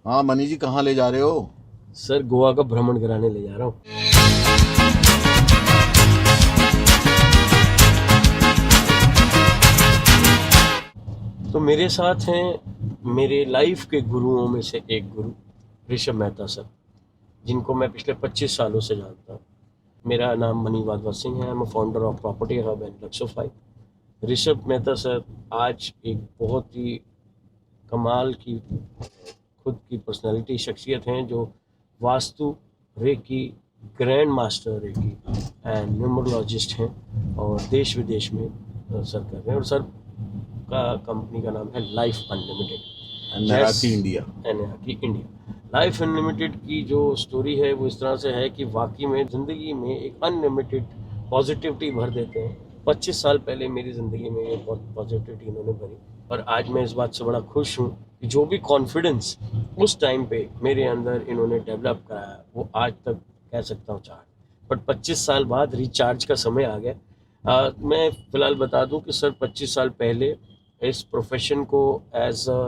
हाँ मनी जी, कहाँ ले जा रहे हो? सर गोवा का भ्रमण कराने ले जा रहा हूँ। तो मेरे साथ हैं मेरे लाइफ के गुरुओं में से एक गुरु ऋषभ मेहता सर, जिनको मैं पिछले 25 सालों से जानता हूँ। मेरा नाम मनी वाधवा सिंह है। मैं founder of property hub and Luxofy. Rishabh Mehta sir आज एक बहुत ही कमाल की खुद की पर्सनालिटी शख्सियत हैं, जो vastu, reiki, grand master reiki and numerologist हैं और देश विदेश में सर कर रहे हैं। और सर का कंपनी का नाम है life unlimited, Naraki India. Naraki India. Life unlimited की जो स्टोरी है वो इस तरह से है कि वाकई में ज़िंदगी में एक अनलिमिटेड पॉजिटिविटी भर देते हैं। 25 साल पहले मेरी ज़िंदगी में ये पॉजिटिविटी इन्होंने भरी और आज मैं इस बात से बड़ा खुश हूँ कि जो भी कॉन्फिडेंस उस टाइम पे मेरे अंदर इन्होंने डेवलप कराया वो आज तक कह सकता हूँ चार्ज। बट 25 साल बाद रिचार्ज का समय आ गया। मैं फ़िलहाल बता दूं कि सर 25 साल पहले इस प्रोफेशन को एज अ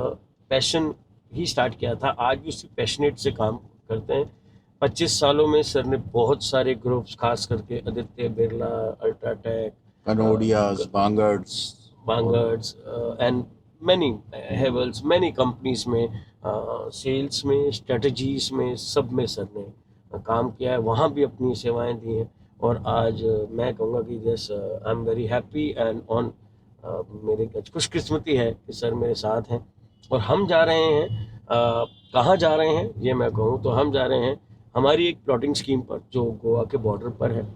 पैशन ही स्टार्ट किया था। आज भी उसी पैशनेट से काम करते हैं। 25 सालों में सर ने बहुत सारे ग्रुप्स, खास करके Aditya Birla, UltraTech, Kanodias, Bangurs and many Havells, many companies में सेल्स में, स्ट्रेटजीज में, सब में सर ने काम किया है। वहाँ भी अपनी सेवाएं दी हैं और आज मैं कहूँगा कि जैस I am very happy and on मेरे खुशकिस्मती है कि सर मेरे साथ हैं। और हम जा रहे हैं, कहाँ जा रहे हैं ये मैं कहूँ तो हम जा रहे हैं हमारी एक प्लॉटिंग स्कीम पर जो गोवा के बॉर्डर पर है।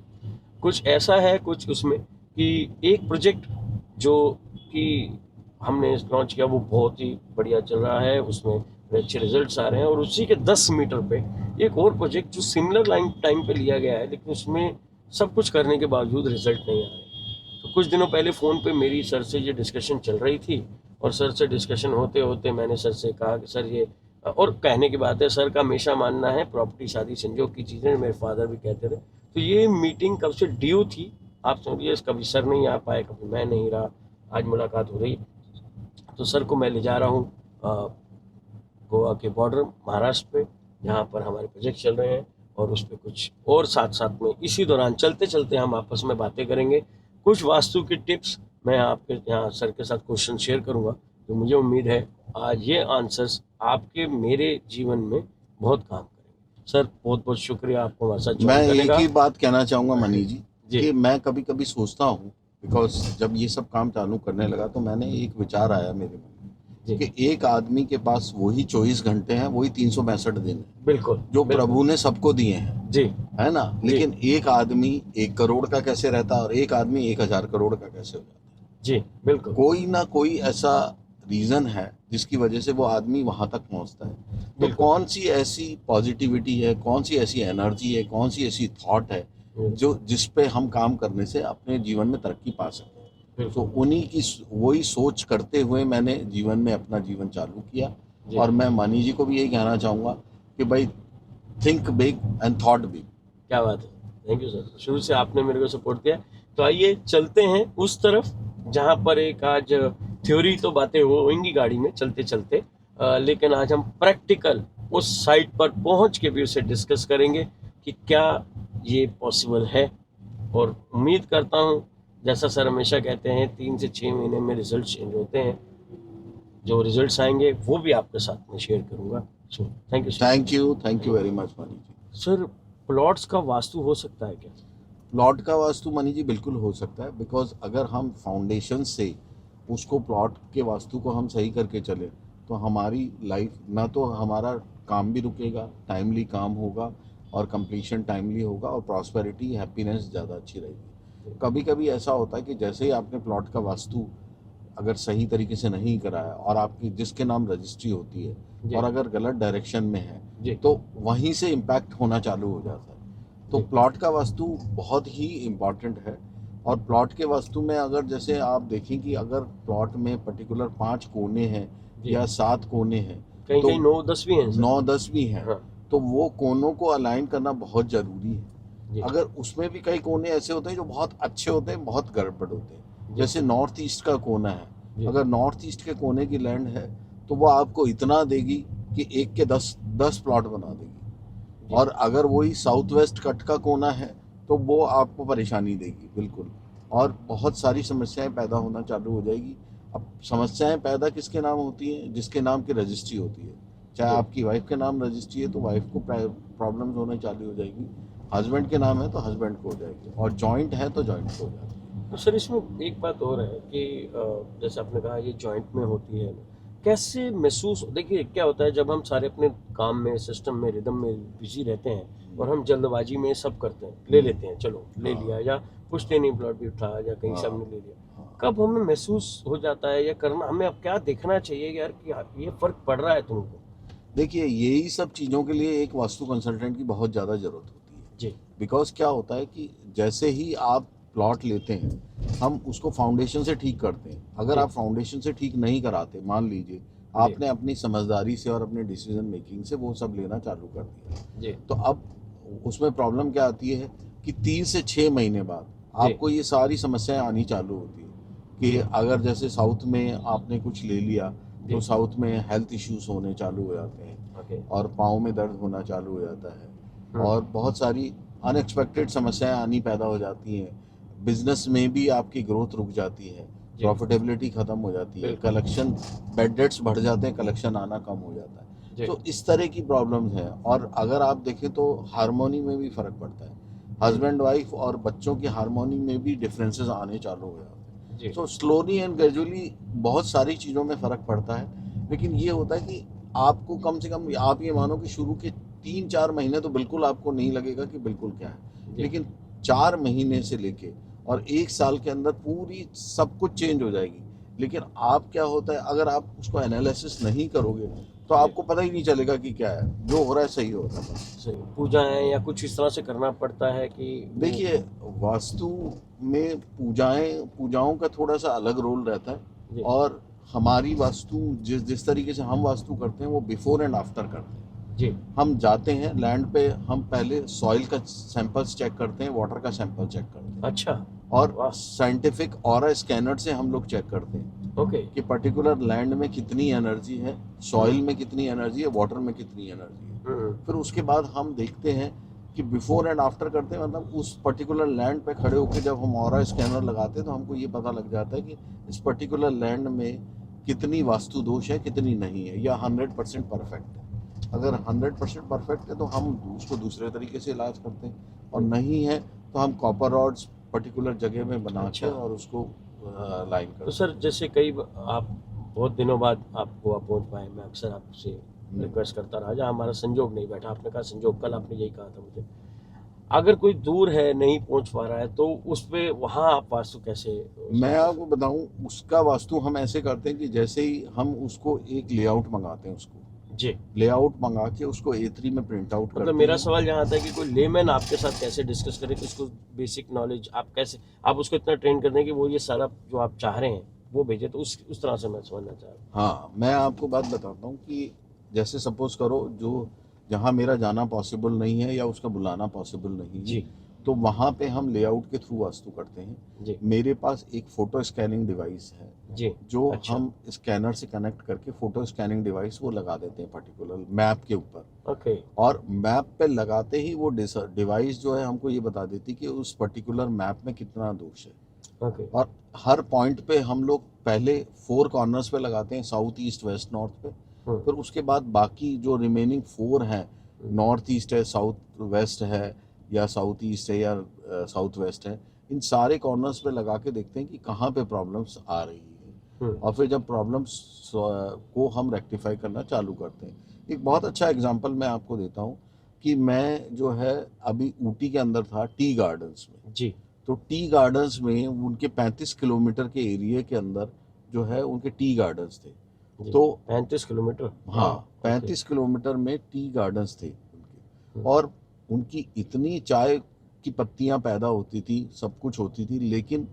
कुछ ऐसा है कुछ उसमें कि एक प्रोजेक्ट जो कि हमने लॉन्च किया वो बहुत ही बढ़िया चल रहा है, उसमें बड़े अच्छे रिजल्ट्स आ रहे हैं। और उसी के 10 मीटर पे एक और प्रोजेक्ट जो सिमिलर लाइन टाइम पे लिया गया है, लेकिन उसमें सब कुछ करने के बावजूद रिजल्ट नहीं आ रहे। तो कुछ दिनों पहले फ़ोन पे मेरी सर से ये डिस्कशन चल रही थी और सर से डिस्कशन होते होते मैंने सर से कहा कि सर ये, और कहने की बात है सर का हमेशा मानना है प्रॉपर्टी शादी संजोग की चीज़ें, मेरे फादर भी कहते थे। तो ये मीटिंग कब से ड्यू थी आप समझिए, कभी सर नहीं आ पाए, कभी मैं नहीं रहा, आज मुलाकात हो रही। तो सर को मैं ले जा रहा हूँ गोवा के बॉर्डर महाराष्ट्र पे, जहाँ पर हमारे प्रोजेक्ट चल रहे हैं और उस पर कुछ और साथ साथ में इसी दौरान चलते चलते हम आपस में बातें करेंगे। कुछ वास्तु की टिप्स मैं आपके यहाँ सर के साथ क्वेश्चन शेयर करूँगा, तो मुझे उम्मीद है आज ये आंसर्स आपके मेरे जीवन में बहुत काम करेंगे। सर बहुत बहुत शुक्रिया आपको हमारे साथ मैं ज्वाइन करने एक का। ही बात कहना चाहूँगा मनी जी, जी कि मैं कभी कभी सोचता हूँ, बिकॉज जब ये सब काम चालू करने लगा तो मैंने एक विचार आया मेरे मन में जी कि एक आदमी के पास वही 24 घंटे हैं, वही 365 दिन है बिल्कुल जो बिल्कुल। प्रभु ने सबको दिए हैं, जी है ना। जी लेकिन एक आदमी 1 करोड़ का कैसे रहता है और एक आदमी 1000 करोड़ का कैसे हो जाता है? जी बिल्कुल कोई ना कोई ऐसा रीजन है जिसकी वजह से वो आदमी वहां तक पहुंचता है। तो बिल्कुल। कौन सी ऐसी पॉजिटिविटी है, कौन सी ऐसी एनर्जी है, कौन सी ऐसी थॉट है जो जिस पे हम काम करने से अपने जीवन में तरक्की पा सकते हैं? तो बिल्कुल उन्हीं की वही सोच करते हुए मैंने जीवन में अपना जीवन चालू किया। जी और मैं मनी जी को भी यही कहना चाहूँगा कि भाई, think big and thought big. क्या बात है, थैंक यू सर, शुरू से आपने मेरे को सपोर्ट किया। तो आइए चलते हैं उस तरफ जहाँ पर एक आज थ्योरी तो बातें होंगी गाड़ी में चलते चलते, लेकिन आज हम प्रैक्टिकल उस साइट पर पहुँच के भी उसे डिस्कस करेंगे कि क्या ये पॉसिबल है। और उम्मीद करता हूँ जैसा सर हमेशा कहते हैं 3 से 6 महीने में रिजल्ट चेंज होते हैं। जो रिजल्ट्स आएंगे वो भी आपके साथ में शेयर करूँगा। So thank you sir. Thank you very much Mani ji. Sir plots का वास्तु हो सकता है क्या? प्लॉट का वास्तु मनी जी बिल्कुल हो सकता है, बिकॉज अगर हम फाउंडेशन से उसको प्लॉट के वास्तु को हम सही करके चले तो हमारी लाइफ, ना तो हमारा काम भी रुकेगा, टाइमली काम होगा और कंप्लीशन टाइमली होगा और प्रॉस्पेरिटी, हैप्पीनेस ज़्यादा अच्छी रहेगी। कभी कभी ऐसा होता है कि जैसे ही आपने प्लॉट का वास्तु अगर सही तरीके से नहीं कराया और आपकी जिसके नाम रजिस्ट्री होती है और अगर गलत डायरेक्शन में है तो वहीं से इम्पैक्ट होना चालू हो जाता है। तो प्लॉट का वास्तु बहुत ही इम्पॉर्टेंट है। और प्लॉट के वास्तु में अगर जैसे आप देखें कि अगर प्लॉट में पर्टिकुलर 5 कोने हैं या 7 कोने हैं, कहीं तो कहीं 9-10 भी हैं सर। 9-10 भी हैं, हाँ तो वो कोनों को अलाइन करना बहुत ज़रूरी है। जी अगर उसमें भी कई कोने ऐसे होते हैं जो बहुत अच्छे होते हैं, बहुत गड़बड़ होते हैं। जी जैसे नॉर्थ ईस्ट का कोना है, जी अगर नॉर्थ ईस्ट के कोने की लैंड है तो वो आपको इतना देगी कि एक के 10 प्लॉट बना देगी, जी। और अगर वही साउथ वेस्ट कट का कोना है तो वो आपको परेशानी देगी बिल्कुल, और बहुत सारी समस्याएं पैदा होना चालू हो जाएगी। अब समस्याएं पैदा किसके नाम होती हैं? जिसके नाम की रजिस्ट्री होती है। चाहे जी। आपकी वाइफ के नाम रजिस्ट्री है तो वाइफ को प्रॉब्लम्स होने चालू हो जाएगी, हस्बैंड के नाम है तो हस्बैंड को हो जाएगी, और जॉइंट है तो जॉइंट को हो जाएगी। तो सर इसमें एक बात और है कि जैसे आपने कहा ये जॉइंट में होती है, कैसे महसूस, देखिए क्या होता है जब हम सारे अपने काम में, सिस्टम में, रिदम में बिजी रहते हैं और हम जल्दबाजी में सब करते हैं, ले लेते हैं, चलो ले हाँ। लिया, या कुछ नहीं, प्लॉट भी उठा या कहीं से हाँ। हमने ले लिया, हाँ। कब हमें महसूस हो जाता है या करना, हमें अब क्या देखना चाहिए यार कि ये फर्क पड़ रहा है तुमको? देखिए, यही सब चीज़ों के लिए एक वास्तु कंसल्टेंट की बहुत ज़्यादा ज़रूरत होती है। जी। बिकॉज क्या होता है कि जैसे ही आप प्लॉट लेते हैं, हम उसको फाउंडेशन से ठीक करते हैं। अगर जी। आप फाउंडेशन से ठीक नहीं कराते, मान लीजिए आपने अपनी समझदारी से और अपने डिसीजन मेकिंग से वो सब लेना चालू कर दिया, जी। तो अब उसमें प्रॉब्लम क्या आती है कि 3 से 6 महीने बाद जी। आपको ये सारी समस्याएं आनी चालू होती है कि अगर जैसे साउथ में आपने कुछ ले लिया जी। तो साउथ में हेल्थ इश्यूज होने चालू हो जाते हैं, ओके। और पाँव में दर्द होना चालू हो जाता है, हम्म। और बहुत सारी अनएक्सपेक्टेड समस्याएं आनी पैदा हो जाती हैं। बिजनेस में भी आपकी ग्रोथ रुक जाती है, जी। प्रॉफिटेबिलिटी खत्म हो जाती है, बिल्कुल। कलेक्शन, बेड डेट्स बढ़ जाते हैं, कलेक्शन आना कम हो जाता है। जी। तो इस तरह की प्रॉब्लम्स हैं। और अगर आप देखें तो हार्मोनी में भी फर्क पड़ता है, हस्बैंड वाइफ और बच्चों की हार्मोनी में भी डिफरेंसेस आने चालू हो जाते हैं। जी। सो स्लोली एंड ग्रेजुअली बहुत सारी चीज़ों में फ़र्क पड़ता है, लेकिन ये होता है कि आपको कम से कम आप ये मानो कि शुरू के 3-4 महीने तो बिल्कुल आपको नहीं लगेगा कि बिल्कुल क्या है, जी। लेकिन 4 महीने से लेके और 1 साल के अंदर पूरी सब कुछ चेंज हो जाएगी। लेकिन आप क्या होता है, अगर आप उसको एनालिसिस नहीं करोगे तो आपको पता ही नहीं चलेगा कि क्या है, जो हो रहा है सही हो रहा है। सही, पूजाएं या कुछ इस तरह से करना पड़ता है कि देखिए, वास्तु में पूजाओं का थोड़ा सा अलग रोल रहता जी। है, और हमारी वास्तु जिस तरीके से हम वास्तु करते हैं वो बिफोर एंड आफ्टर करते हैं। जी। हम जाते हैं लैंड पे, हम पहले सॉइल का सैंपल्स चेक करते हैं, वाटर का सैंपल चेक करते हैं, अच्छा। और वाह। साइंटिफिक ऑरा स्कैनर से हम लोग चेक करते हैं ओके। कि पर्टिकुलर लैंड में कितनी एनर्जी है, सॉइल में कितनी एनर्जी है, वाटर में कितनी एनर्जी है। फिर उसके बाद हम देखते हैं कि बिफोर एंड आफ्टर करते हैं, मतलब उस पर्टिकुलर लैंड पे खड़े होकर जब हम ऑरा स्कैनर लगाते हैं तो हमको ये पता लग जाता है कि इस पर्टिकुलर लैंड में कितनी वास्तु दोष है, कितनी नहीं है, या 100% परफेक्ट है। अगर 100% परफेक्ट है तो हम उसको दूसरे तरीके से इलाज करते हैं, और नहीं है तो हम कॉपर रॉड्स पर्टिकुलर जगह में बना अच्छा। के और उसको लाइन करते हैं। तो सर जैसे आप बहुत दिनों बाद आप गोवा पहुंच पाए, मैं अक्सर आपसे रिक्वेस्ट करता रहा, जहाँ हमारा संजोग नहीं बैठा, आपने कहा संजोग, कल आपने यही कहा था मुझे, अगर कोई दूर है, नहीं पहुंच पा रहा है, तो उस पे वहाँ आप वास्तु कैसे? मैं आपको बताऊं, उसका वास्तु हम ऐसे करते हैं कि जैसे ही हम उसको एक लेआउट मंगाते हैं, उसको जी। लेआउट मंगा के उसको A3 में प्रिंट आउट करते मतलब मेरा हैं। सवाल यहाँ आता है कि कोई लेमैन आपके साथ कैसे डिस्कस करे कि उसको बेसिक नॉलेज आप कैसे, आप उसको इतना ट्रेन कर दें कि वो ये सारा जो आप चाह रहे हैं वो भेजे, तो उस तरह से मैं समझना चाह रहा हूँ। हाँ, मैं आपको बात बताता हूँ कि जैसे सपोज करो, जो जहाँ मेरा जाना पॉसिबल नहीं है या उसका बुलाना पॉसिबल नहीं है, जी। तो वहाँ पे हम लेआउट के थ्रू वास्तु करते हैं। जी। मेरे पास एक फ़ोटो स्कैनिंग डिवाइस है, जी। जो अच्छा। हम स्कैनर से कनेक्ट करके फ़ोटो स्कैनिंग डिवाइस वो लगा देते हैं पर्टिकुलर मैप के ऊपर, ओके। और मैप पे लगाते ही वो डिवाइस जो है हमको ये बता देती कि उस पर्टिकुलर मैप में कितना दोष है। ओके। और हर पॉइंट पे हम लोग पहले 4 कॉर्नर्स पे लगाते हैं, साउथ ईस्ट वेस्ट नॉर्थ पे, फिर उसके बाद बाकी जो रिमेनिंग 4 हैं, नॉर्थ ईस्ट है, साउथ वेस्ट है, या साउथ ईस्ट है, या साउथ वेस्ट है, इन सारे कॉर्नर्स पे लगा के देखते हैं कि कहाँ पे प्रॉब्लम्स आ रही है, और फिर जब प्रॉब्लम्स को हम रेक्टिफाई करना चालू करते हैं। एक बहुत अच्छा एग्जांपल मैं आपको देता हूँ कि मैं जो है अभी ऊटी के अंदर था, टी गार्डन्स में। जी। तो टी गार्डन्स में उनके 35 किलोमीटर के एरिया के अंदर जो है उनके टी गार्डन्स थे। जी। तो 35 किलोमीटर? हाँ, ओके। 35 किलोमीटर में टी गार्डन्स थे उनके, और उनकी इतनी चाय की पत्तियां पैदा होती थी, सब कुछ होती थी, लेकिन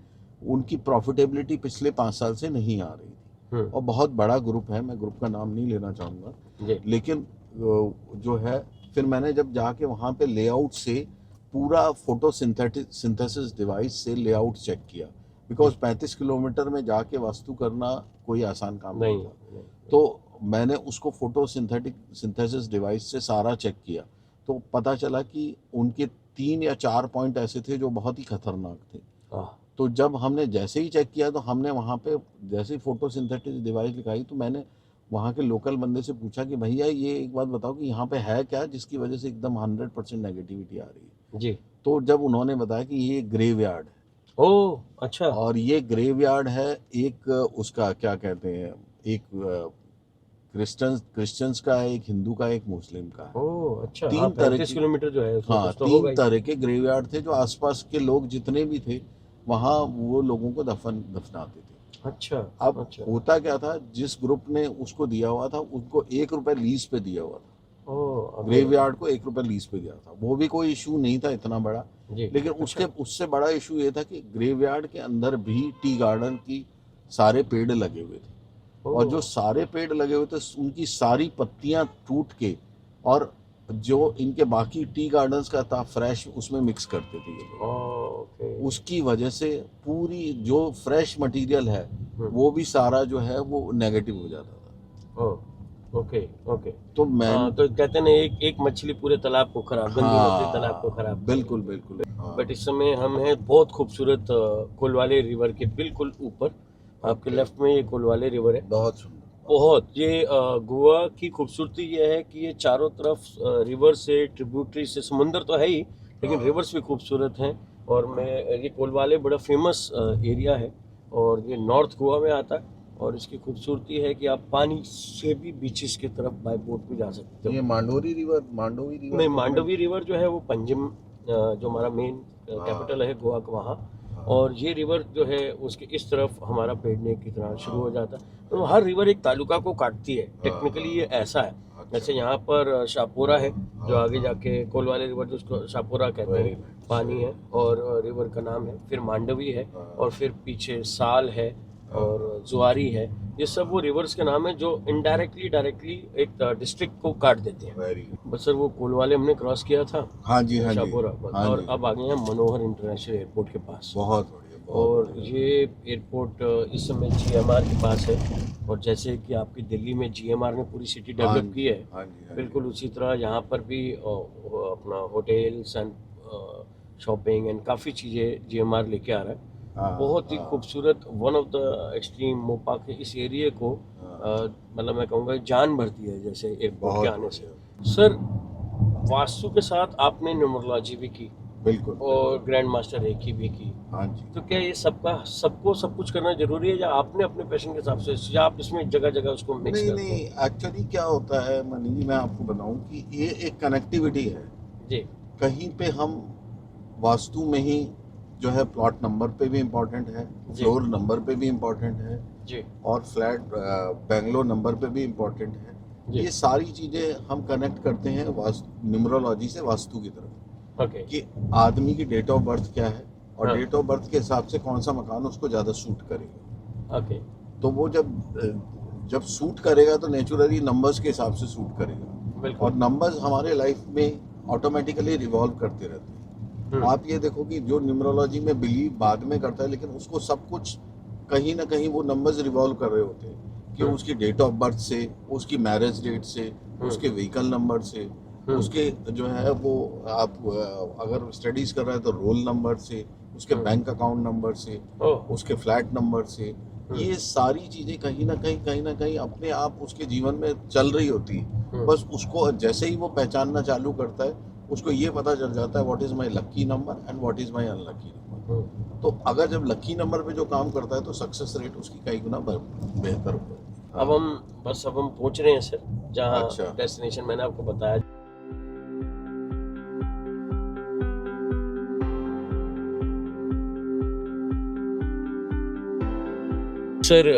उनकी प्रॉफिटेबिलिटी पिछले 5 साल से नहीं आ रही थी। और बहुत बड़ा ग्रुप है, मैं ग्रुप का नाम नहीं लेना चाहूँगा, जी। लेकिन जो है फिर मैंने जब जाके वहाँ पे लेआउट से पूरा फोटो सिंथेसिस डिवाइस से लेआउट चेक किया, बिकॉज 35 किलोमीटर में जाके वास्तु करना कोई आसान काम नहीं था। तो मैंने उसको फोटो सिंथेसिस डिवाइस से सारा चेक किया, तो पता चला कि उनके 3 या 4 पॉइंट ऐसे थे जो बहुत ही खतरनाक थे। आह, तो जब हमने जैसे ही चेक किया, तो हमने वहाँ पे जैसे ही फोटो सिंथेटिक डिवाइस दिखाई, तो मैंने वहाँ के लोकल बंदे से पूछा कि भैया ये एक बात बताओ कि यहाँ पे है क्या जिसकी वजह से एकदम 100% नेगेटिविटी आ रही है। जी। तो जब उन्होंने बताया कि ये ग्रेवयार्ड है, ओह, अच्छा। और ये ग्रेवयार्ड है एक उसका क्या कहते हैं, एक क्रिश्चियंस का है, एक हिंदू का है, एक मुस्लिम का है। ओह, अच्छा। हाँ, 3 तरह 35 की, किलोमीटर जो है उसमें हाँ कुछ तो 3 होगा ही। तरह के ग्रेवयार्ड थे जो आसपास के लोग जितने भी थे वहाँ वो लोगों को दफनाते थे। अच्छा, अब अच्छा। होता क्या था, जिस ग्रुप ने उसको दिया हुआ था उनको 1 रुपए लीज पे दिया हुआ था। ओह, अगे। ग्रेवयार्ड को 1 रुपए लीज पे दिया था, वो भी कोई इशू नहीं था इतना बड़ा। जी। लेकिन अच्छा। उससे बड़ा इशू ये था कि ग्रेवयार्ड के अंदर भी टी गार्डन की सारे पेड़ लगे हुए थे, और जो ओह, सारे पेड़ लगे हुए थे उनकी सारी पत्तियां टूट के, और जो इनके बाकी टी गार्डन्स का था फ्रेश, उसमें मिक्स करते थे ये लोग। ओके। उसकी वजह से पूरी जो फ्रेश मटेरियल है वो भी सारा जो है वो नेगेटिव हो जाता था। ओह, ओके, ओके। तो मैं, हाँ, तो कहते हैं ना, एक मछली पूरे तालाब को खराब, गंदी मछली तालाब को हाँ खराब कर बिल्कुल देती है। बिल्कुल, हाँ बट इस समय हम हैं बहुत खूबसूरत कोलवाले रिवर के बिल्कुल ऊपर। आपके ओके, लेफ्ट में ये कोलवाले रिवर है। बहुत सुंदर। बहुत, ये गोवा की खूबसूरती ये है कि ये चारों तरफ रिवर से, ट्रिब्यूटरी से, समुंदर तो है ही लेकिन हाँ। रिवर्स भी खूबसूरत हैं। और मैं ये कोलवाले बड़ा फेमस एरिया है और ये नॉर्थ गोवा में आता है। और इसकी खूबसूरती है कि आप पानी से भी बीचेस की तरफ बाय बोट भी जा सकते ये हो। मांडोवी रिवर नहीं, मांडवी रिवर जो है वो पंजिम, जो हमारा मेन कैपिटल है गोवा का, वहाँ। और ये रिवर जो है उसके इस तरफ हमारा पेडने की तरह शुरू हो जाता है। तो हर रिवर एक तालुका को काटती है, टेक्निकली ये ऐसा है। जैसे यहाँ पर शापोरा है जो आगे जाके कोलवाले रिवर, जो उसको शापोरा कहते हैं, पानी है और रिवर का नाम है। फिर मांडवी है और फिर पीछे साल है और जुआरी है। ये सब वो रिवर्स के नाम है जो इनडायरेक्टली डायरेक्टली एक डिस्ट्रिक्ट को काट देते हैं। वेरी, बस सर, वो कोलवाले हमने क्रॉस किया था, हाँ जी हाँ जी, शाहपुरा, हाँ और जी, अब आ गए हैं मनोहर इंटरनेशनल एयरपोर्ट के पास। बहुत बढ़िया, बहुत और बढ़िया। ये एयरपोर्ट इस समय GMR के पास है। और जैसे कि आपकी दिल्ली में GMR ने पूरी सिटी हाँ डेवलप जी, की है, हाँ जी, हाँ जी। बिल्कुल उसी तरह यहाँ पर भी अपना होटल्स एंड शॉपिंग एंड काफ़ी चीज़ें GMR लेके आ रहा है। हाँ, बहुत ही हाँ, खूबसूरत, one of the extreme Mopa के इस एरिया को हाँ, मतलब मैं कहूँगा जान भरती है जैसे एयरपोर्ट के बहुत आने से। बढ़िया। सर, वास्तु के साथ आपने न्यूमरोलॉजी भी की बिल्कुल और ग्रैंड मास्टर रेकी भी की। हाँ जी। तो क्या ये सबको सब कुछ करना जरूरी है, या आपने अपने पैशन के हिसाब से, या आप इसमें जगह जगह उसको मिक्स नहीं करते नहीं, हैं? एक्चुअली क्या होता है मनी जी, मैं आपको बताऊं कि ये एक कनेक्टिविटी है। जी। कहीं पे हम वास्तु में ही जो है प्लॉट नंबर पे भी इम्पोर्टेंट है, जी। फ्लोर नंबर पे भी इम्पोर्टेंट है, जी। और फ्लैट बेंगलोर नंबर पे भी इम्पोर्टेंट है। जी। ये सारी चीज़ें हम कनेक्ट करते हैं वास्तु न्यूमरोलॉजी से, वास्तु की तरफ, ओके। कि आदमी की डेट ऑफ बर्थ क्या है, और हाँ। डेट ऑफ बर्थ के हिसाब से कौन सा मकान उसको ज़्यादा सूट करेगा। ओके। तो वो जब सूट करेगा तो नेचुरली नंबर्स के हिसाब से सूट करेगा, बिल्कुल। और नंबर्स हमारे लाइफ में ऑटोमेटिकली रिवॉल्व करते रहते हैं। आप ये देखो कि जो न्यूमरोलॉजी में बिलीव बाद में करता है, लेकिन उसको सब कुछ कहीं ना कहीं वो नंबर्स रिवॉल्व कर रहे होते हैं, कि उसकी डेट ऑफ बर्थ से, उसकी मैरिज डेट से, उसके व्हीकल नंबर से, उसके जो है वो, आप अगर स्टडीज कर रहे हैं तो रोल नंबर से, उसके बैंक अकाउंट नंबर से, ओह। उसके फ्लैट नंबर से, ये सारी चीजें कहीं ना कहीं अपने आप उसके जीवन में चल रही होती है। बस उसको जैसे ही वो पहचानना चालू करता है, उसको ये पता चल जाता है what is my lucky number and what is my unlucky number. तो अगर जब लकी नंबर पे जो काम करता है तो सक्सेस रेट उसकी कई गुना बेहतर होता है। अब हम पहुंच रहे हैं सर, जहाँ अच्छा। डेस्टिनेशन मैंने आपको बताया। सर,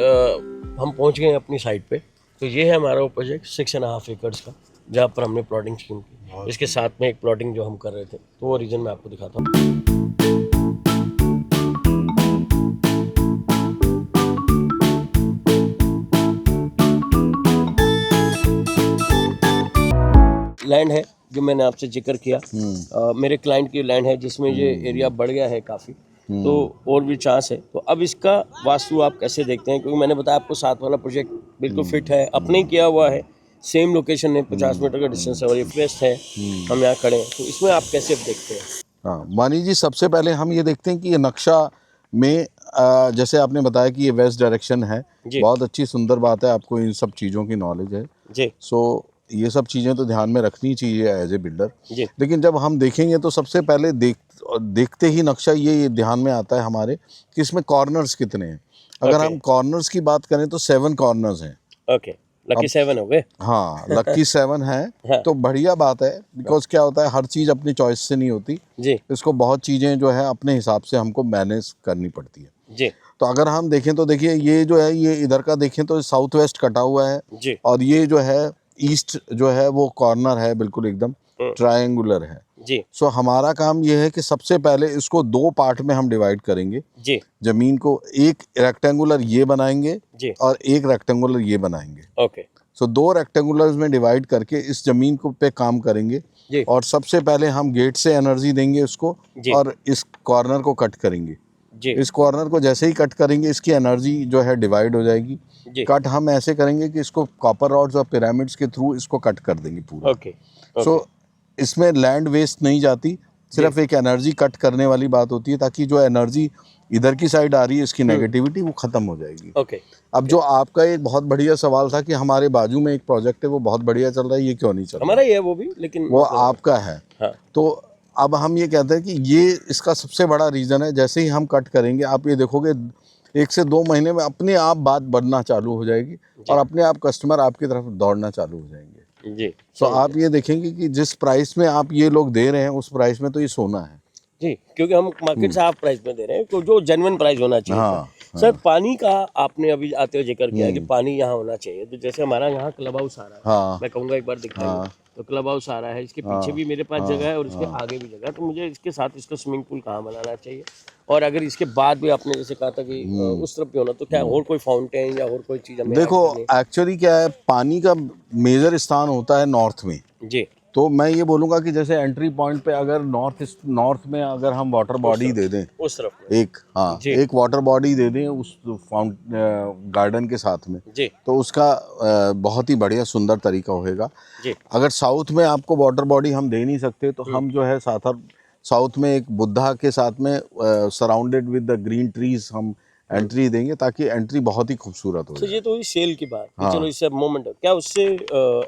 हम पहुंच गए हैं अपनी साइट पे। तो ये है हमारा वो प्रोजेक्ट 6.5 एकड़ का, जहाँ पर हमने प्लॉटिंग स्कीम की। इसके साथ में एक प्लॉटिंग जो हम कर रहे थे, तो वो रीजन मैं आपको दिखाता हूँ। लैंड है जो मैंने आपसे जिक्र किया, मेरे क्लाइंट की लैंड है, जिसमें ये एरिया बढ़ गया है काफ़ी। तो और भी चांस है। तो अब इसका वास्तु आप कैसे देखते हैं, क्योंकि मैंने बताया आपको 7 वाला प्रोजेक्ट बिल्कुल फिट है, अपने ही किया हुआ है, सेम लोकेशन है, 50 मीटर का डिस्टेंस है और ये वेस्ट है, हम यहाँ खड़े हैं, तो इसमें आप कैसे देखते हैं? हाँ मानी जी, सबसे पहले हम ये देखते हैं कि ये नक्शा में जैसे आपने बताया कि ये वेस्ट डायरेक्शन है, जी बहुत अच्छी सुंदर बात है, आपको इन सब चीज़ों की नॉलेज है। जी सो ये सब चीज़ें तो ध्यान में रखनी चाहिए एज ए बिल्डर। जी लेकिन जब हम देखेंगे तो सबसे पहले देखते ही नक्शा ये ध्यान में आता है हमारे कि इसमें कॉर्नर्स कितने हैं। अगर Okay. हम कॉर्नर्स की बात करें तो 7 कॉर्नर्स हैं। ओके, लकी 7 हो गए। हाँ, लकी 7 है हाँ। तो बढ़िया बात है, बिकॉज क्या होता है हर चीज़ अपनी चॉइस से नहीं होती, जी इसको बहुत चीज़ें जो है अपने हिसाब से हमको मैनेज करनी पड़ती है। जी तो अगर हम देखें तो देखिए ये जो है ये इधर का देखें तो साउथ वेस्ट कटा हुआ है, जी और ये जो है ईस्ट जो है वो कॉर्नर है, बिल्कुल एकदम ट्रायंगुलर है। जी सो हमारा काम ये है कि सबसे पहले इसको 2 पार्ट में हम डिवाइड करेंगे। जी ज़मीन को एक रेक्टेंगुलर ये बनाएंगे जी और एक रेक्टेंगुलर ये बनाएंगे। ओके सो 2 रेक्टेंगुलर्स में डिवाइड करके इस ज़मीन को पे काम करेंगे। जी और सबसे पहले हम गेट से एनर्जी देंगे उसको, जी। और इस कॉर्नर को कट करेंगे। जी इस कॉर्नर को जैसे ही कट करेंगे इसकी एनर्जी जो है डिवाइड हो जाएगी। जी कट हम ऐसे करेंगे कि इसको कॉपर रॉड्स और पिरामिड्स के थ्रू इसको कट कर देंगे पूरा। ओके सो इसमें लैंड वेस्ट नहीं जाती, सिर्फ एक एनर्जी कट करने वाली बात होती है, ताकि जो एनर्जी इधर की साइड आ रही है इसकी नेगेटिविटी वो ख़त्म हो जाएगी। ओके अब जो आपका एक बहुत बढ़िया सवाल था कि हमारे बाजू में एक प्रोजेक्ट है वो बहुत बढ़िया चल रहा है, ये क्यों नहीं चल रहा? हमारा ही है वो भी, लेकिन वो आपका है। हाँ तो अब हम ये कहते हैं कि ये इसका सबसे बड़ा रीज़न है। जैसे ही हम कट करेंगे आप ये देखोगे 1 से 2 महीने में अपने आप बात बढ़ना चालू हो जाएगी और अपने आप कस्टमर आपकी तरफ दौड़ना चालू हो जाएंगे। जी तो आप ये देखेंगे कि जिस प्राइस में आप ये लोग दे रहे हैं उस प्राइस में तो ये सोना है। जी, क्योंकि हम मार्केट से हाफ प्राइस में दे रहे हैं, तो जो जेन्युइन प्राइस होना चाहिए। हाँ, सर पानी का आपने अभी आते हुए जिक्र किया कि पानी यहाँ होना चाहिए, तो जैसे हमारा यहाँ क्लब हाउस आ रहा है, हाँ, मैं कहूँगा एक बार दिखाइए। तो क्लब हाउस आ रहा है, इसके पीछे भी मेरे पास जगह है और इसके आगे भी जगह है, तो मुझे इसके साथ इसका स्विमिंग पूल कहाँ बनाना चाहिए? और अगर इसके बाद भी आपने जैसे कहा था कि उस तरफ भी होना, तो क्या और कोई फाउंटेन या और कोई चीज़ हमें देखो add करनी एक्चुअली क्या है, पानी का मेजर स्थान होता है नॉर्थ में। है? जी तो मैं ये बोलूँगा कि जैसे एंट्री पॉइंट पे अगर नॉर्थ में अगर हम वाटर बॉडी दे दें, उस तरफ में। एक हाँ जी। एक वाटर बॉडी दे दें उस गार्डन के साथ में, जी तो उसका बहुत ही बढ़िया सुंदर तरीका होएगा। जी अगर साउथ में आपको वाटर बॉडी हम दे नहीं सकते तो हम जो है साउथ में एक बुद्धा के साथ में surrounded with the green trees हम एंट्री देंगे, ताकि एंट्री बहुत ही खूबसूरत हो तो जाए। ये तो हुई सेल की बात कि हाँ। चलो इससे मोमेंट है, क्या उससे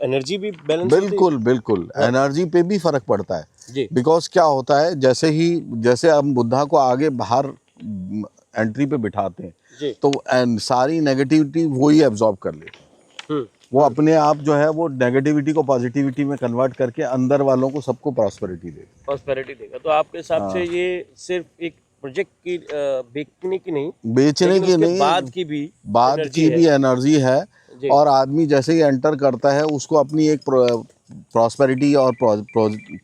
एनर्जी भी बैलेंस बिल्कुल बिल्कुल, एनर्जी पे भी फर्क पड़ता है। जी बिकॉज क्या होता है, जैसे हम बुद्धा को आगे बाहर एंट्री पे बिठाते हैं जी तो सारी नेगेटिविटी वो ही एब्जॉर्ब कर लेते हैं। हम्म वो अपने आप जो है वो नेगेटिविटी को पॉजिटिविटी में कन्वर्ट करके अंदर वालों को सबको प्रॉस्पेरिटी देते हैं। प्रॉस्पेरिटी देगा। तो आपके हिसाब से ये सिर्फ एक प्रोजेक्ट की बेचने की नहीं, बेचने लेकिन की उसके नहीं, बाद की भी बाद energy की है। भी एनर्जी है। जी। और आदमी जैसे ही एंटर करता है उसको अपनी एक प्रॉस्पेरिटी और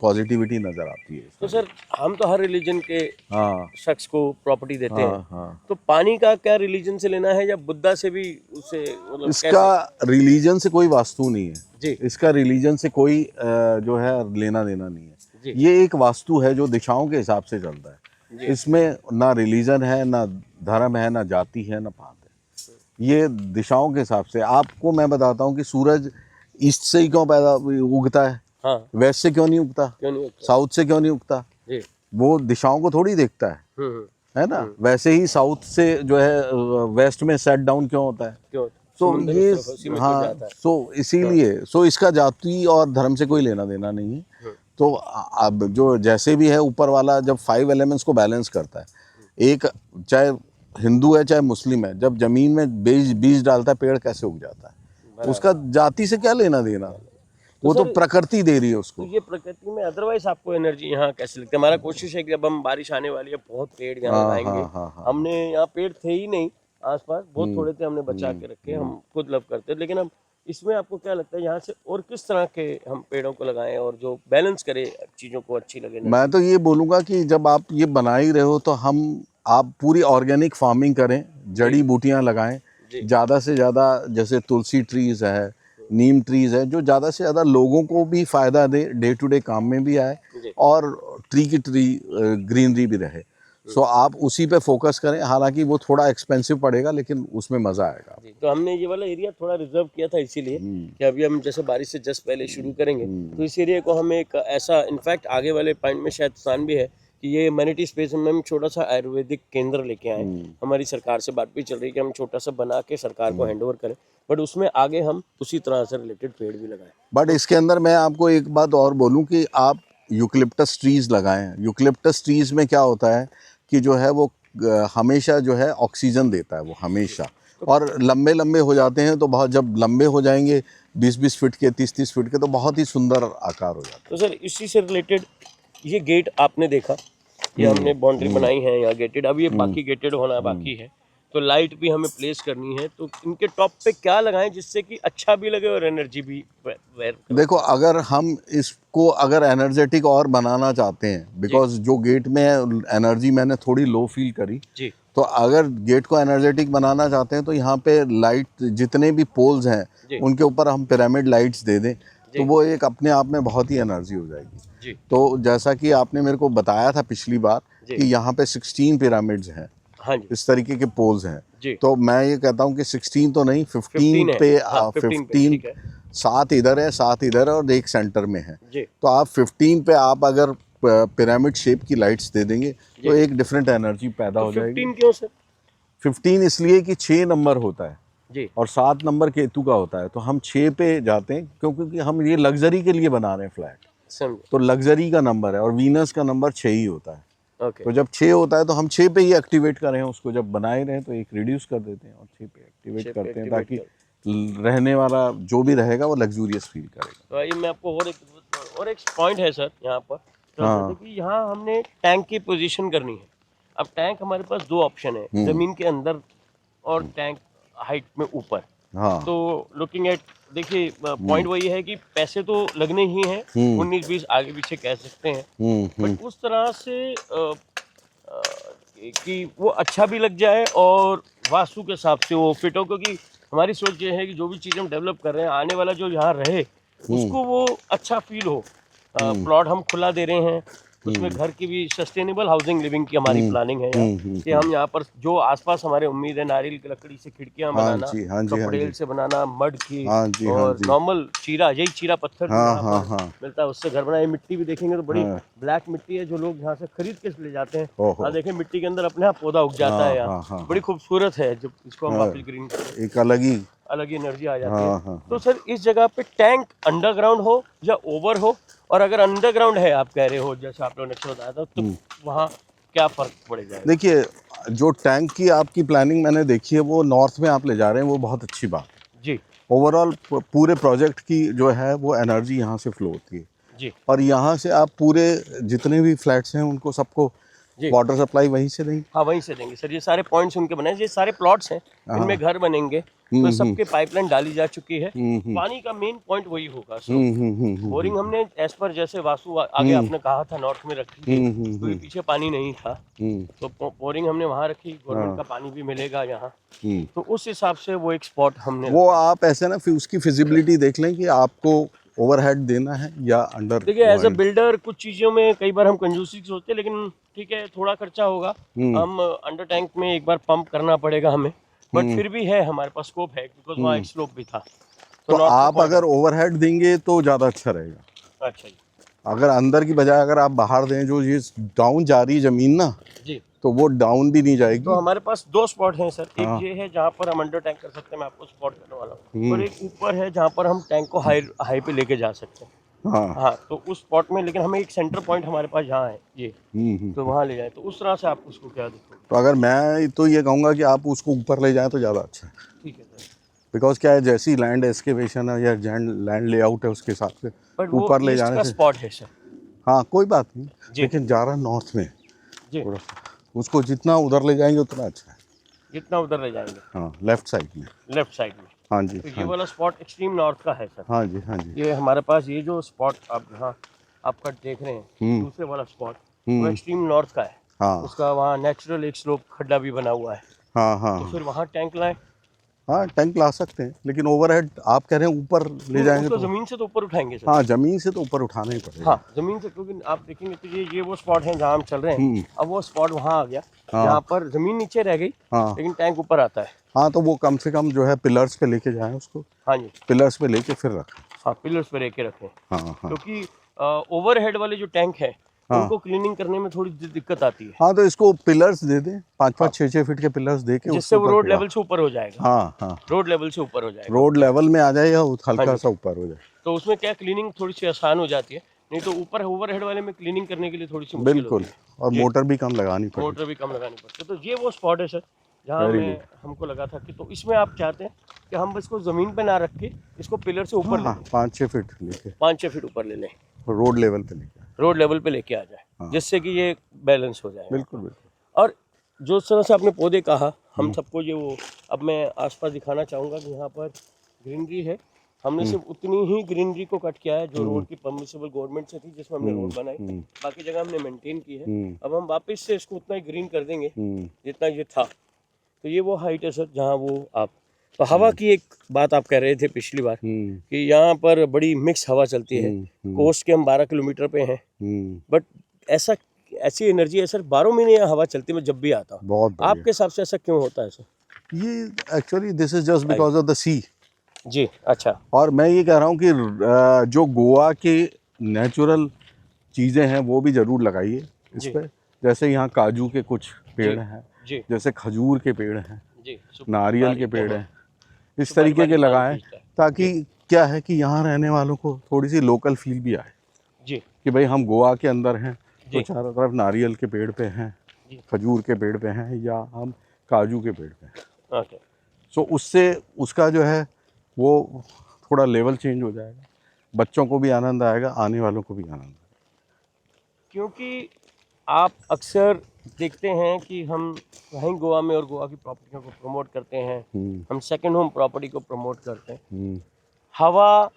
पॉजिटिविटी नजर आती है। तो सर हम तो हर रिलीजन के हाँ शख्स को प्रॉपर्टी देते हैं, हाँ। तो पानी का क्या रिलीजन से लेना है या बुद्धा से भी उससे मतलब इसका रिलीजन से कोई वास्तु नहीं है। जी इसका रिलीजन से कोई जो है लेना देना नहीं जी। है। ये एक वास्तु है जो दिशाओं के हिसाब से चलता है। इसमें ना रिलीजन है, ना धर्म है, ना जाति है, ना पात है। ये दिशाओं के हिसाब से। आपको मैं बताता हूँ कि सूरज ईस्ट से ही क्यों पैदा उगता है, हाँ वेस्ट से क्यों नहीं उगता, क्यों नहीं होता? साउथ से क्यों नहीं उगता। जी वो दिशाओं को थोड़ी देखता है, है ना। वैसे ही साउथ से जो है वेस्ट में सेट डाउन क्यों होता है। क्यों तो समुंदर ये उस तरफ उसी में क्यों हाँ, जाता है? सो इसीलिए इसका जाति और धर्म से कोई लेना देना नहीं है। तो अब जो जैसे भी है ऊपर वाला जब 5 एलिमेंट्स को बैलेंस करता है, एक चाहे हिंदू है चाहे मुस्लिम है, जब जमीन में बीज डालता है पेड़ कैसे उग जाता है, उसका जाति से क्या लेना देना। वो तो सर, प्रकृति दे रही है उसको। तो ये प्रकृति में अदरवाइज आपको एनर्जी यहाँ कैसे लगती है? हमारा कोशिश है कि अब हम बारिश आने वाली है, बहुत पेड़ यहाँ लगाएंगे। हाँ। हमने यहाँ पेड़ थे ही नहीं आसपास, बहुत थोड़े थे, हमने बचा के रखे, हम खुद लव करते हैं। लेकिन अब इसमें आपको क्या लगता है यहाँ से और किस तरह के हम पेड़ों को लगाएं और जो बैलेंस करे चीज़ों को अच्छी लगे? मैं तो ये बोलूँगा कि जब आप ये बना ही रहे हो तो आप पूरी ऑर्गेनिक फार्मिंग करें, जड़ी बूटियाँ लगाएं ज़्यादा से ज़्यादा। जैसे तुलसी ट्रीज़ है, नीम ट्रीज़ है, जो ज़्यादा से ज़्यादा लोगों को भी फ़ायदा दे, डे टू डे काम में भी आए और ट्री ग्रीनरी भी रहे। सो आप उसी पे फोकस करें, हालांकि वो थोड़ा एक्सपेंसिव पड़ेगा लेकिन उसमें मज़ा आएगा। जी, तो हमने ये वाला एरिया थोड़ा रिजर्व किया था इसीलिए कि अभी हम जैसे बारिश से जस्ट पहले शुरू करेंगे, तो इस एरिया को हम एक ऐसा, इनफैक्ट आगे वाले पॉइंट में शायद स्थान भी है कि ये ह्यूमैनिटी स्पेस में हम छोटा सा आयुर्वेदिक केंद्र लेके आए। हमारी सरकार से बात भी चल रही है कि हम छोटा सा बना के सरकार को हैंड ओवर करें, बट उसमें आगे हम उसी तरह से रिलेटेड पेड़ भी लगाएं। बट इसके अंदर मैं आपको एक बात और बोलूं कि आप यूकलिप्टस ट्रीज लगाएं। यूकलिप्टस ट्रीज में क्या होता है कि जो है वो हमेशा जो है ऑक्सीजन देता है वो हमेशा, और लंबे लंबे हो जाते हैं तो बहुत, जब लंबे हो जाएंगे 20-20 फीट के, 30-30 फीट के, तो बहुत ही सुंदर आकार हो जाता तो सर इसी से रिलेटेड ये गेट आपने देखा, ये हमने बाउंड्री बनाई है यहाँ गेटेड, अब ये बाकी गेटेड होना बाकी है, तो लाइट भी हमें प्लेस करनी है, तो इनके टॉप पे क्या लगाएं जिससे कि अच्छा भी लगे और एनर्जी भी वेयर। देखो, अगर हम इसको अगर एनर्जेटिक और बनाना चाहते हैं, बिकॉज जो गेट में एनर्जी मैंने थोड़ी लो फील करी, जी, तो अगर गेट को एनर्जेटिक बनाना चाहते हैं तो यहाँ पे लाइट जितने भी पोल्स हैं उनके ऊपर हम पिरामिड लाइट्स दे दें, तो वो एक अपने आप में बहुत ही एनर्जी हो जाएगी। जी, तो जैसा कि आपने मेरे को बताया था पिछली बार कि यहाँ पे 16 पिरामिड्स हैं, हाँ जी, इस तरीके के पोल्स जी। हैं, तो मैं ये कहता हूँ कि 16 तो नहीं, 15 है, पे, हाँ, 15 पे, 15, ठीक है। 7 इधर है, 7 इधर है और एक सेंटर में है, जी, तो आप 15 पे आप अगर पिरामिड शेप की लाइट्स दे देंगे तो एक डिफरेंट एनर्जी पैदा हो जाएगी। 15 क्यों सर? 15 इसलिए कि 6 नंबर होता है जी, और 7 नंबर केतु का होता है, तो हम 6 पे जाते हैं क्योंकि हम ये लग्जरी के लिए बना रहे हैं फ्लैट, समझे, तो लग्जरी का नंबर है और वीनस का नंबर 6 ही होता है। ओके, तो जब 6 होता है तो हम 6 पे ही एक्टिवेट करें उसको, जब बनाए रहे तो एक रिड्यूस कर देते हैं और 6 पे एक्टिवेट करते हैं, ताकि रहने वाला जो भी रहेगा वो लग्जूरियस फील करेगा। तो आइए मैं आपको और एक पॉइंट है सर यहाँ पर, तो हाँ। जैसे कि यहाँ हमने टैंक की पोजीशन करनी है। अब टैंक हमारे पास दो ऑप्शन है, जमीन के अंदर और टैंक हाइट में ऊपर। हाँ। तो लुकिंग एट, देखिए पॉइंट वही है कि पैसे तो लगने ही हैं, 19-20 आगे पीछे कह सकते हैं, बट उस तरह से कि वो अच्छा भी लग जाए और वास्तु के हिसाब से वो फिट हो, क्योंकि हमारी सोच ये है कि जो भी चीज़ हम डेवलप कर रहे हैं आने वाला जो यहाँ रहे उसको वो अच्छा फील हो। प्लॉट हम खुला दे रहे हैं, उसमें घर की भी सस्टेनेबल हाउसिंग लिविंग की हमारी प्लानिंग है यहाँ, कि हम यहाँ पर जो आसपास हमारे उम्मीद है नारियल की लकड़ी से खिड़कियाँ बनाना, कपड़ेल से बनाना, मड की और नॉर्मल चीरा, यही चीरा पत्थर जो यहाँ पर मिलता है उससे घर बनाए। मिट्टी भी देखेंगे तो बड़ी ब्लैक मिट्टी है जो लोग यहाँ से खरीद के ले जाते हैं, देखें मिट्टी के अंदर अपने आप पौधा उग जाता है यहाँ, बड़ी खूबसूरत है जो इसको हम वापस ग्रीन, एक अलग ही एनर्जी आ जाती है। तो सर इस जगह पे टैंक अंडरग्राउंड हो या ओवर हो, और अगर अंडरग्राउंड है आप कह रहे हो जैसे आप लोगों ने बताया था, तो वहाँ क्या फर्क पड़ेगा? देखिए, जो टैंक की आपकी प्लानिंग मैंने देखी है वो नॉर्थ में आप ले जा रहे हैं, वो बहुत अच्छी बात जी। ओवरऑल पूरे प्रोजेक्ट की जो है वो एनर्जी यहाँ से फ्लो होती है जी, और यहाँ से आप पूरे जितने भी फ्लैट्स हैं उनको सबको वाटर सप्लाई वहीं से देंगे। हाँ वहीं से देंगे सर, ये सारे पॉइंट्स उनके बने, ये सारे प्लॉट्स हैं, इनमें घर बनेंगे, तो सबके पाइपलाइन डाली जा चुकी है। पानी का मेन पॉइंट वही होगा। बोरिंग हमने एज पर जैसे वास्तु आगे आपने कहा था नॉर्थ में रखी थी, क्योंकि पीछे पानी नहीं था, तो बोरिंग हमने वहाँ रखी, गवर्नमेंट का पानी भी मिलेगा यहाँ, तो उस हिसाब से वो एक स्पॉट हमने वो आप ऐसे ना फिर उसकी फिजिबिलिटी देख लें कि आपको ओवरहेड देना है या अंडर। देखिए एज अ बिल्डर कुछ चीज़ों में कई बार हम कंजूसी सोचते हैं, लेकिन ठीक है थोड़ा खर्चा होगा, हम अंडर टैंक में एक बार पंप करना पड़ेगा हमें, बट फिर भी है हमारे पास स्कोप है, बिकॉज वहाँ एक स्लोप भी था, तो आप अगर ओवरहेड देंगे तो ज़्यादा अच्छा रहेगा। अच्छा जी, अगर अंदर की बजाय अगर आप बाहर दें, जो ये डाउन जा रही है ज़मीन ना जी, तो वो डाउन भी नहीं जाएगी। तो हमारे पास दो स्पॉट हैं सर, एक ये है जहाँ पर हम अंडर टैंक कर सकते हैं, मैं आपको स्पॉट करने वाला हूँ, और एक ऊपर है जहाँ पर हम टैंक को हाई पे लेके जा सकते हैं। हाँ, तो उस स्पॉट में, लेकिन हमें एक सेंटर पॉइंट हमारे पास जहाँ है ये, तो वहाँ ले जाए, तो उस तरह से आप उसको क्या देखोगे? तो अगर मैं तो ये कहूँगा कि आप उसको ऊपर ले जाएं तो ज़्यादा अच्छा है। ठीक है सर, बिकॉज क्या है, जैसी लैंड एस्केवेशन है या लैंड लेआउट है उसके हिसाब से ऊपर ले जाने से स्पॉट है सर। हाँ कोई बात नहीं, लेकिन जा रहा नॉर्थ में जी, उसको जितना उधर ले जाएंगे उतना अच्छा है, जितना उधर ले जाएंगे। हाँ, लेफ्ट साइड में। हाँ जी, तो ये वाला स्पॉट एक्सट्रीम नॉर्थ का है सर। हाँ जी, हाँ जी। ये हमारे पास ये जो स्पॉट आप यहाँ आपका देख रहे हैं, दूसरे वाला स्पॉट वो एक्सट्रीम नॉर्थ का है। हाँ, उसका वहाँ नेचुरल एक स्लोप खड्डा भी बना हुआ है। हाँ हाँ, तो फिर वहाँ टैंक लाएं, हाँ टैंक ला सकते हैं, लेकिन ओवरहेड आप कह रहे हैं ऊपर ले जाएंगे उसको तो जमीन से तो ऊपर उठाएंगे सर। हाँ ज़मीन से तो ऊपर उठाना ही पड़ेगा। हाँ जमीन से, क्योंकि आप देखेंगे तो ये वो स्पॉट है जहाँ हम चल रहे हैं। हम्म। अब वो स्पॉट वहाँ आ गया हाँ। जहाँ पर जमीन नीचे रह गई, हाँ लेकिन टैंक ऊपर आता है। हाँ, तो वो कम से कम जो है पिलर्स पे लेके जाएं उसको, हाँ जी, पिलर्स पे लेके फिर रखें। हाँ पिलर्स पे रखे रखें, हाँ हाँ क्योंकि ओवरहेड वाले जो टैंक है हाँ। उनको क्लीनिंग करने में थोड़ी दिक्कत आती है, हाँ, तो इसको पिलर्स दे दें, 5-5 6-6 फीट के पिलर्स दे के जिससे उसके वो ऊपर रोड पूरा- लेवल से ऊपर हो जाएगा। हाँ हाँ, रोड लेवल से ऊपर हो जाएगा, रोड लेवल में आ जाए या हल्का हाँ जी। सा ऊपर हो जाए। तो उसमें क्या क्लीनिंग थोड़ी सी आसान हो जाती है, नहीं तो ऊपर ओवरहेड वाले में क्लीनिंग करने के लिए थोड़ी सी मुश्किल बिल्कुल, होती है। और जी। मोटर भी कम लगानी पड़ेगी। मोटर भी कम लगानी पड़ती है। तो ये वो स्पॉट है सर जहाँ Very मैं हमको लगा था कि तो इसमें आप चाहते हैं कि हम इसको ज़मीन पे ना रख के इसको पिलर से ऊपर ले हाँ, लें, 5-6 फीट लेके 5-6 फीट ऊपर ले लें, रोड लेवल पे लेके। रोड लेवल पे लेके आ जाए, हाँ। जिससे कि ये बैलेंस हो जाए। बिल्कुल बिल्कुल। और जो तरह से आपने पौधे कहा, हम सबको ये वो, अब मैं आसपास दिखाना चाहूँगा कि यहाँ पर ग्रीनरी है। हमने सिर्फ उतनी ही ग्रीनरी को कट किया है जो रोड की परमिसिबल गवर्नमेंट से थी, जिसमें हमने रोड बनाई, बाकी जगह हमने मेंटेन की है। अब हम वापस से इसको उतना ही ग्रीन कर देंगे जितना ये था। तो ये वो हाइट है सर जहाँ वो आप, तो हवा की एक बात आप कह रहे थे पिछली बार कि यहाँ पर बड़ी मिक्स हवा चलती है। कोस्ट के हम 12 किलोमीटर पे हैं, बट ऐसी एनर्जी है सर, 12 महीने यहाँ हवा चलती है। मैं जब भी आता हूँ, बहुत बढ़िया। आपके हिसाब से ऐसा क्यों होता है सर? ये actually this is just because of the sea. जी अच्छा। और मैं ये कह रहा हूँ कि जो गोवा के नेचुरल चीज़ें हैं वो भी ज़रूर लगाइए इस जी। पे। जैसे यहाँ काजू के कुछ पेड़ जी। हैं, जी जैसे खजूर के पेड़ हैं, जी, नारियल के पेड़ हैं, इस सुपारी तरीके के वाली लगाएं, खींचता है। ताकि क्या है कि यहाँ रहने वालों को थोड़ी सी लोकल फील भी आए जी कि भाई हम गोवा के अंदर हैं, तो जी। चारों तरफ नारियल के पेड़ पे हैं, जी। खजूर के पेड़ पे हैं, या हम काजू के पेड़ पे हैं। ओके। सो उससे उसका जो है वो थोड़ा लेवल चेंज हो जाएगा, बच्चों को भी आनंद आएगा, आने वालों को भी आनंद आएगा। क्योंकि आप अक्सर देखते हैं कि हम वहीं गोवा में और गोवा की प्रॉपर्टियों को प्रमोट करते हैं, हम सेकंड होम प्रॉपर्टी को प्रमोट करते हैं। हवा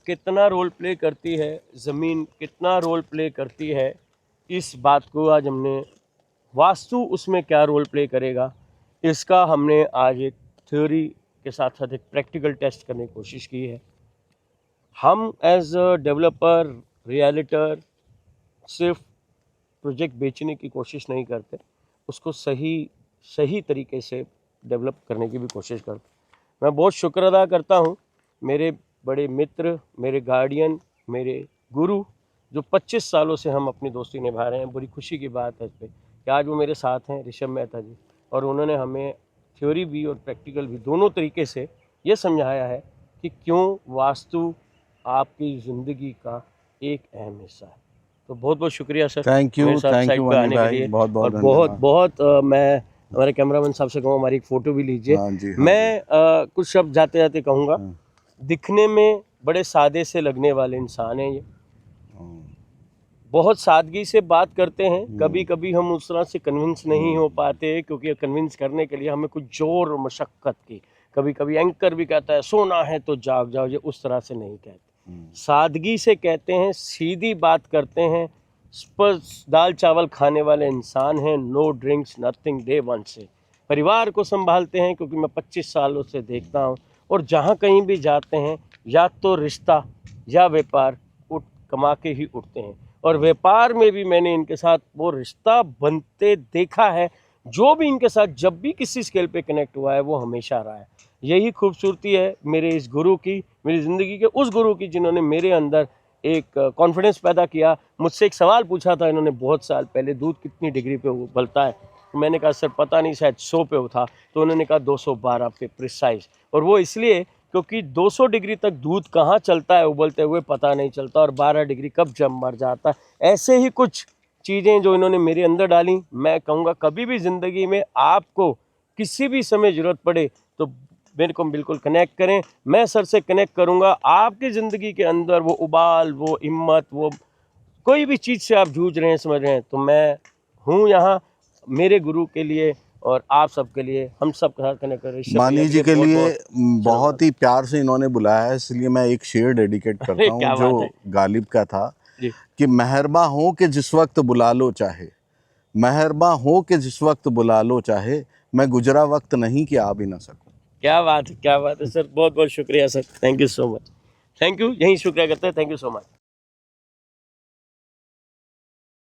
कितना रोल प्ले करती है, ज़मीन कितना रोल प्ले करती है, इस बात को आज हमने, वास्तु उसमें क्या रोल प्ले करेगा, इसका हमने आज एक थ्योरी के साथ साथ एक प्रैक्टिकल टेस्ट करने की कोशिश की है। हम एज अ डेवलपर, रियलिटर सिर्फ प्रोजेक्ट बेचने की कोशिश नहीं करते, उसको सही तरीके से डेवलप करने की भी कोशिश करते। मैं बहुत शुक्र अदा करता हूँ मेरे बड़े मित्र, मेरे गार्डियन, मेरे गुरु, जो 25 सालों से हम अपनी दोस्ती निभा रहे हैं। बड़ी खुशी की बात है इस पर कि आज वो मेरे साथ हैं, ऋषभ मेहता जी, और उन्होंने हमें थ्योरी भी और प्रैक्टिकल भी दोनों तरीके से ये समझाया है कि क्यों वास्तु आपकी ज़िंदगी का एक अहम हिस्सा है। तो बहुत बहुत शुक्रिया सर, थैंक यू मेरे साथ साइड पे आने के लिए। बहुत बहुत और बहुत मैं हमारे कैमरामैन साहब से कहूँ हमारी एक फ़ोटो भी लीजिए। हाँ जी, हाँ मैं कुछ शब्द जाते जाते कहूँगा। दिखने में बड़े सादे से लगने वाले इंसान हैं ये, बहुत सादगी से बात करते हैं। कभी कभी हम उस तरह से कन्विंस नहीं हो पाते, क्योंकि कन्विंस करने के लिए हमें कुछ जोर और मशक्क़त की। कभी कभी एंकर भी कहता है सोना है तो जाग जाओ, ये उस तरह से नहीं कहते, सादगी से कहते हैं, सीधी बात करते हैं। दाल चावल खाने वाले इंसान हैं, no drinks nothing, day one से परिवार को संभालते हैं, क्योंकि मैं 25 सालों से देखता हूँ। और जहाँ कहीं भी जाते हैं, या तो रिश्ता या व्यापार कमा के ही उठते हैं, और व्यापार में भी मैंने इनके साथ वो रिश्ता बनते देखा है। जो भी इनके साथ जब भी किसी स्केल पे कनेक्ट हुआ है वो हमेशा रहा है। यही खूबसूरती है मेरे इस गुरु की, मेरी ज़िंदगी के उस गुरु की, जिन्होंने मेरे अंदर एक कॉन्फिडेंस पैदा किया। मुझसे एक सवाल पूछा था इन्होंने बहुत साल पहले, दूध कितनी डिग्री पे उबलता है? मैंने कहा सर पता नहीं, शायद 100 पे था। तो उन्होंने कहा 212 पे प्रिसाइज। और वो इसलिए क्योंकि 200 डिग्री तक दूध कहाँ चलता है उबलते हुए पता नहीं चलता, और 12 डिग्री कब जम मर जाता है। ऐसे ही कुछ चीज़ें जो इन्होंने मेरे अंदर डाली। मैं कहूँगा कभी भी ज़िंदगी में आपको किसी भी समय ज़रूरत पड़े तो मेरे को बिल्कुल कनेक्ट करें, मैं सर से कनेक्ट करूँगा। आपकी ज़िंदगी के अंदर वो उबाल, वो हिम्मत, वो कोई भी चीज़ से आप जूझ रहे हैं, समझ रहे हैं, तो मैं हूँ यहाँ मेरे गुरु के लिए और आप सबके लिए। हम सब के साथ कनेक्ट करें। मानी जी के लिए बहुत ही प्यार से इन्होंने बुलाया है, इसलिए मैं एक शेर डेडिकेट करता हूँ जो गालिब का था कि मेहरबा हो कि जिस वक्त बुला लो चाहे, मेहरबा हो कि जिस वक्त बुला लो चाहे, मैं गुजरा वक्त नहीं कि आ भी ना सकूं। क्या बात है सर, बहुत बहुत शुक्रिया sir, thank you so much, thank you, यही शुक्रिया करते हैं, थैंक यू सो मच।